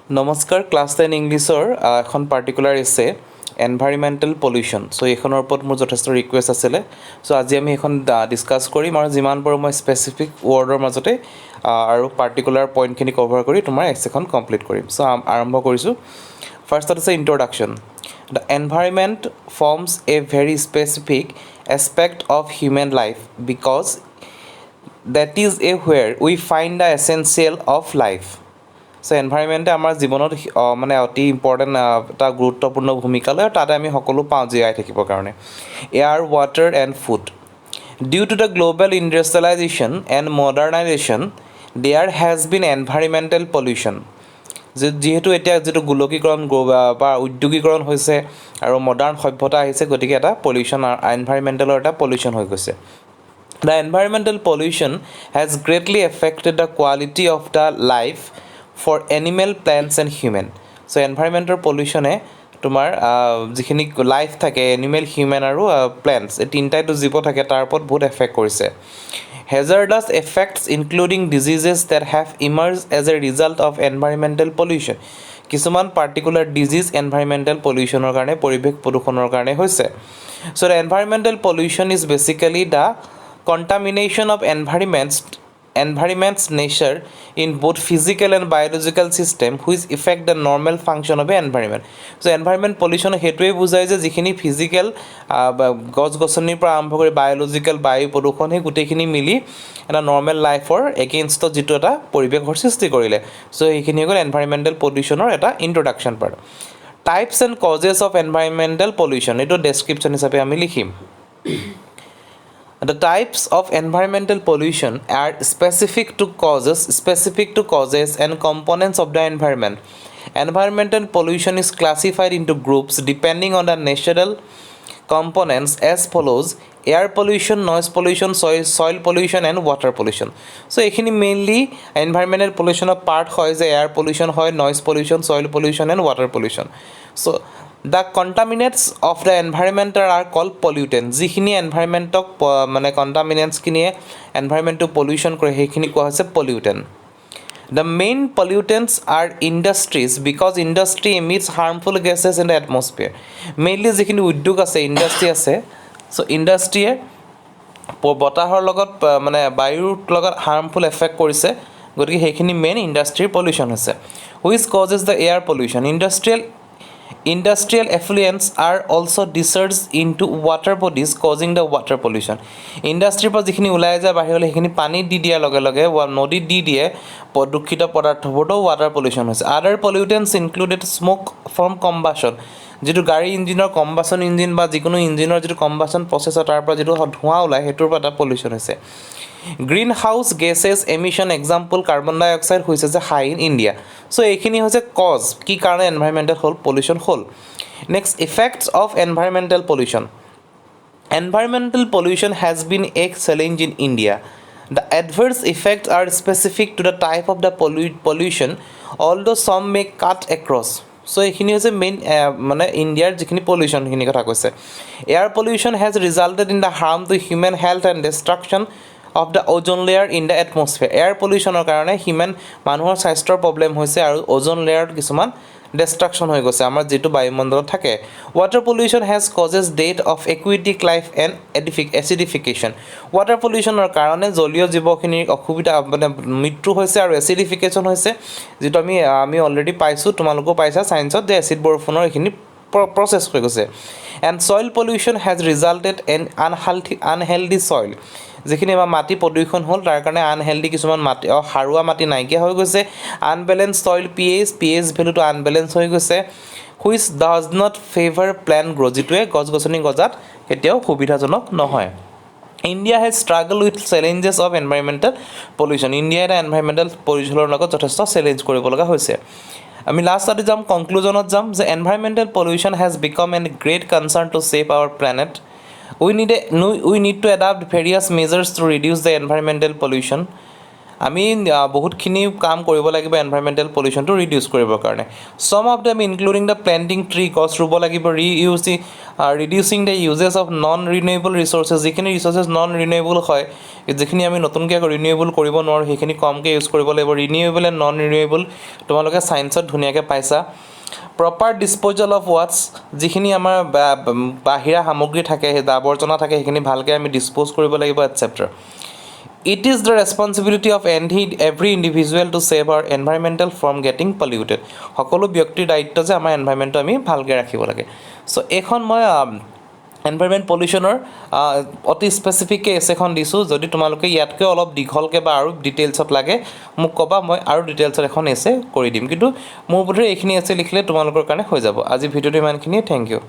নমস্কাৰ ক্লাছ 10 ইংলিছৰ এখন পাৰ্টিকুলাৰ এছে এনভাইৰমেণ্টেল পলিউশ্যন চ' এইখনৰ ওপৰত মোৰ যথেষ্ট ৰিকুৱেষ্ট আছিলে চ' আজি আমি এইখন ডিছকাছ কৰিম আৰু যিমান পাৰোঁ মই স্পেচিফিক ৱৰ্ডৰ মাজতে আৰু পাৰ্টিকুলাৰ পইণ্টখিনি কভাৰ কৰি তোমাৰ এছেখন কমপ্লিট কৰিম চ' আৰম্ভ কৰিছোঁ ফাৰ্ষ্টত আছে introduction the environment forms A very specific aspect of human life because that is a where we find the essential of life. So এনভাইৰমেণ্টে আমাৰ জীৱনত মানে অতি ইম্পৰ্টেণ্ট এটা গুৰুত্বপূৰ্ণ ভূমিকা লয় আৰু তাতে আমি সকলো পাওঁ জীয়াই থাকিবৰ কাৰণে air water and food due to the global industrialization and modernization there has been environmental pollution যিহেতু এতিয়া যিটো গোলকীকৰণ বা উদ্যোগীকৰণ হৈছে আৰু মডাৰ্ণ সভ্যতা আহিছে গতিকে এটা পলিউশ্যন এনভাইৰমেণ্টেলৰ এটা পলিউশ্যন হৈ গৈছে The environmental pollution has greatly affected the quality of the life for animal, plants and human. So environmental pollution তোমাৰ যিখিনি লাইফ থাকে এনিমেল হিউমেন আৰু প্লেণ্টছ এই তিনিটাইটো জীৱ থাকে তাৰ ওপৰত বহুত এফেক্ট কৰিছে hazardous effects including diseases that have emerge as a result of environmental pollution কিছুমান পাৰ্টিকুলাৰ ডিজিজ এনভাইৰমেণ্টেল পলিউশ্যনৰ কাৰণে পৰিৱেশ প্ৰদূষণৰ কাৰণে হৈছে so' the environmental pollution is basically the contamination of environment's nature in both physical and biological system which affect the normal function of the environment so environment pollution হেতুৱে বুজায় যে যিখিনি physical গছ গছনিৰ পৰা আৰম্ভ কৰি বায়োলজিক্যাল বায়ু প্ৰদূষণ সেই গোটেইখিনি মিলি এটা নৰ্মেল লাইফৰ এগেইনষ্টত যিটো এটা পৰিৱেশৰ সৃষ্টি কৰিলে চ' সেইখিনি হ'ল এনভাইৰমেণ্টেল পলিউশ্যনৰ এটা introduction part types and causes of environmental pollution এইটো ডেছক্ৰিপশ্যন হিচাপে আমি লিখিম The types of environmental pollution are specific to causes and components of the environment. Environmental pollution is classified into groups depending on the natural components as follows: air pollution, noise pollution, soil pollution and water pollution. So ekhini mainly environmental pollution of part hoy je air pollution hoy, noise pollution, soil pollution and water pollution. So the contaminants of the environment are called pollutants যিখিনি এনভাইৰমেণ্টক মানে কণ্টামিনেণ্টছখিনিয়ে এনভাইৰমেণ্টটো pollution কৰে সেইখিনি কোৱা হৈছে পলিউটেণ্ট The main pollutants are industries because industry emits harmful gases in the atmosphere. Mainly যিখিনি উদ্যোগ আছে industry আছে চ' ইণ্ডাষ্ট্ৰিয়ে বতাহৰ লগত মানে বায়ুৰ লগত হাৰ্মফুল এফেক্ট কৰিছে গতিকে সেইখিনি মেইন ইণ্ডাষ্ট্ৰিৰ পলিউশ্যন হৈছে which causes the air pollution Industrial effluents are also discharged into water bodies causing the water pollution. Industry পৰা যিখিনি ওলাই যায় বাহিৰলৈ সেইখিনি পানীত দি দিয়াৰ লগে লগে নদীত দি দিয়ে প্ৰদূষিত পদাৰ্থবোৰতো ৱাটাৰ পলিউশ্যন হৈছে আদাৰ পলিউটেণ্টছ ইনক্লুডেড স্মক ফ্ৰম কম্বাশ্যন যিটো গাড়ী ইঞ্জিনৰ কম্বাশ্যন ইঞ্জিন বা যিকোনো ইঞ্জিনৰ যিটো কম্বাশ্যন প্ৰচেছৰ তাৰ পৰা যিটো ধোঁৱা ওলায় সেইটোৰ পৰা এটা পলিউশ্যন হৈছে greenhouse gases emission example carbon dioxide হৈছে যে হাই ইন ইণ্ডিয়া চ' এইখিনি হৈছে কজ কি কাৰণে এনভাইৰমেণ্টেল পলিউশ্যন হ'ল next effects of environmental pollution Environmental pollution has been a challenge in India. The adverse effects are specific to the type of the pollution, although some may cut across. So এইখিনি হৈছে main মানে ইণ্ডিয়াৰ যিখিনি পলিউশ্যনখিনি কথা কৈছে air pollution has resulted in the harm to human health and destruction of the ozone layer in the atmosphere air পলিউশ্যনৰ কাৰণে মানুহৰ স্বাস্থ্যৰ প্ৰব্লেম হৈছে আৰু অ'জন লেয়াৰত কিছুমান ডিষ্ট্ৰাকশ্যন হৈ গৈছে আমাৰ যিটো বায়ুমণ্ডলত থাকে water pollution has causes death of aquatic life and acidification water পলিউশ্যনৰ কাৰণে জলীয় জীৱখিনিৰ অসুবিধা মানে মৃত্যু হৈছে আৰু এচিডিফিকেশ্যন হৈছে যিটো আমি অলৰেডি পাইছোঁ তোমালোকেও পাইছা ছায়েন্সত যে এচিড বৰষুণৰ এইখিনি প্ৰচেছ হৈ গৈছে and soil pollution has resulted in unhealthy soil যিখিনি আমাৰ মাটি প্ৰদূষণ হ'ল তাৰ কাৰণে আনহেল্ডি কিছুমান মাটি সাৰুৱা মাটি নাইকিয়া হৈ গৈছে আনবেলেঞ্চ ছইল pH ভেলুটো আনবেলেঞ্চ হৈ গৈছে which does not favour plant grow' যিটোৱে গছ গছনি গজাত কেতিয়াও সুবিধাজনক নহয় India has struggle with challenges of environmental pollution ইণ্ডিয়াই এটা এনভাইৰমেণ্টেল পলিউশ্যনৰ লগত যথেষ্ট চেলেঞ্জ কৰিব লগা হৈছে আমি লাষ্টতে যাম কনক্লুজনত যাম যে environmental pollution has become an great concern to save our planet we need to adopt various measures to reduce the environmental pollution আমি বহুতখিনি কাম কৰিব লাগিব এনভাইৰমেণ্টেল পলিউশ্যনটো ৰিডিউচ কৰিবৰ কাৰণে some of them including the planting tree গছ ৰুব লাগিব reducing the uses of non renewable resources যিখিনি resources non renewable হয় যিখিনি আমি নতুনকৈ ৰিনিউৱেবল কৰিব নোৱাৰোঁ সেইখিনি কমকৈ ইউজ কৰিব লাগিব ৰিনিউৱেবল এণ্ড নন ৰিনিউৱেবল তোমালোকে ছায়েন্সত ধুনীয়াকৈ পাইছা প্ৰপাৰ ডিছপ'জেল অফ ৱাটছ যিখিনি আমাৰ বাহিৰা সামগ্ৰী থাকে আৱৰ্জনা থাকে সেইখিনি ভালকৈ আমি ডিছপ'জ কৰিব লাগিব etcetera It is the responsibility of every individual to save our environmental from getting polluted. সকলো ব্যক্তিৰ দায়িত্ব যে আমাৰ এনভাইৰনমেণ্টটো আমি ভালকৈ ৰাখিব লাগে সো এখন মই এনভাইৰনমেণ্ট পলিউশ্যনৰ অতি স্পেচিফিক কেছ এখন দিছোঁ যদি তোমালোকে ইয়াতকৈ অলপ দীঘলকৈ বা আৰু ডিটেইলছত লাগে মোক ক'বা মই আৰু ডিটেইলছত এখন এছে কৰি দিম কিন্তু মোৰ বোধহয় এইখিনি এছে লিখিলে তোমালোকৰ কাৰণে হৈ যাব আজি ভিডিঅ'টো ইমানখিনিয়ে থেংক ইউ